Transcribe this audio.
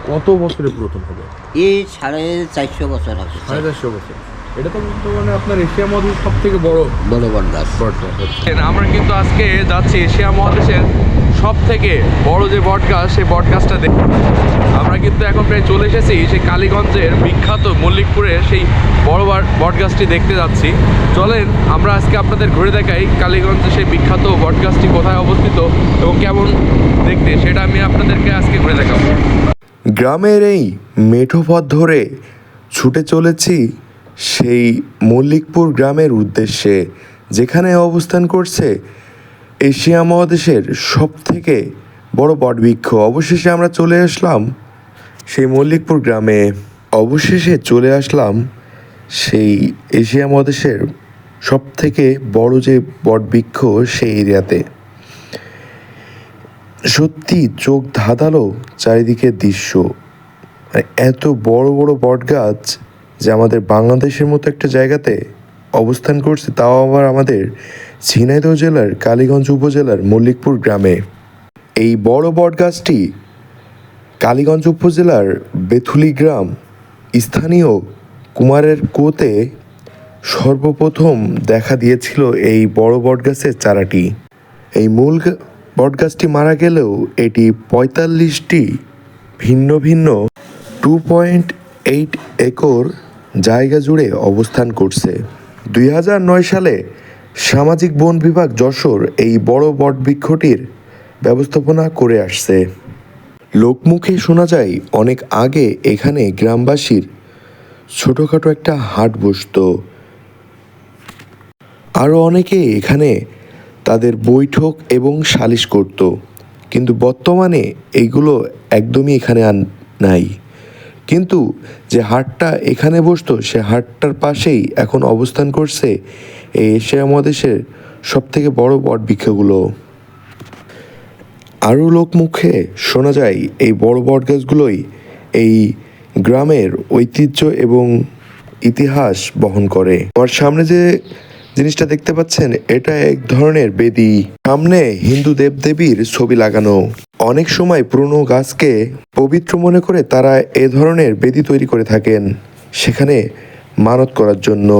কত বছরের পুরাতন হবে? এই 450 বছর আছে। 450 বছর। এটা তো বর্তমানে আপনার এশিয়া মহাদেশের সব থেকে বড় বড় বট গাছ। আমরা কিন্তু আজকে যাচ্ছি এশিয়া মহাদেশের সব থেকে বড় যে বট গাছ, সেই বট গাছটা দেখতে। আমরা কিন্তু এখন প্রায় চলে এসেছি সেই কালীগঞ্জের বিখ্যাত মল্লিকপুরের সেই বড় বট গাছটি দেখতে যাচ্ছি। চলেন আমরা আজকে আপনাদের ঘুরে দেখাই কালীগঞ্জের সেই বিখ্যাত বট গাছটি কোথায় অবস্থিত এবং কেমন দেখতে, সেটা আমি আপনাদেরকে আজকে ঘুরে দেখাবো। গ্রামের এই মেঠো পথ ধরে ছুটে চলেছি সেই মল্লিকপুর গ্রামের উদ্দেশ্যে, যেখানে অবস্থান করছে এশিয়া মহাদেশের সব থেকে বড় বটবৃক্ষ। অবশেষে আমরা চলে আসলাম সেই মল্লিকপুর গ্রামে। অবশেষে চলে আসলাম সেই এশিয়া মহাদেশের সব থেকে বড় যে বটবৃক্ষ সেই এরিয়াতে। সত্যি চোখ ধাঁধালো চারিদিকের দৃশ্য। এত বড় বড় বট গাছ যে আমাদের বাংলাদেশের মতো একটা জায়গাতে অবস্থান করছে, তাও আবার আমাদের ঝিনাইদহ জেলার কালীগঞ্জ উপজেলার মল্লিকপুর গ্রামে। এই বড় বট গাছটি কালীগঞ্জ উপজেলার বেথুলি গ্রাম স্থানীয় কুমারের কুয়োতে সর্বপ্রথম দেখা দিয়েছিল এই বড় বট গাছের চারাটি। এই মূল বটগাছটি মারা গেলেও এটি 45টি ভিন্ন ভিন্ন 2.8 একর জায়গা জুড়ে অবস্থান করছে। 2009 সালে সামাজিক বন বিভাগ যশোর এই বড় বটবৃক্ষটির ব্যবস্থাপনা করে আসছে। লোকমুখে শোনা যায় অনেক আগে এখানে গ্রামবাসীর ছোটোখাটো একটা হাট বসতো। আরও অনেকে এখানে তাদের বৈঠক এবং সালিশ করত, কিন্তু বর্তমানে এইগুলো একদমই এখানে আর নাই। কিন্তু যে হাটটা এখানে বসতো সে হাটটার পাশেই এখন অবস্থান করছে এই এশিয়া মহাদেশের সব থেকে বড় বটবৃক্ষগুলো। আরও লোকমুখে শোনা যায় এই বড় বটগাছগুলোই এই গ্রামের ঐতিহ্য এবং ইতিহাস বহন করে। আমার সামনে যে জিনিসটা দেখতে পাচ্ছেন, এটা এক ধরনের বেদি। সামনে হিন্দু দেবদেবীর ছবি লাগানো। অনেক সময় পুরনো গাছকে পবিত্র মনে করে তারা এ ধরনের বেদি তৈরি করে থাকেন সেখানে মানত করার জন্য।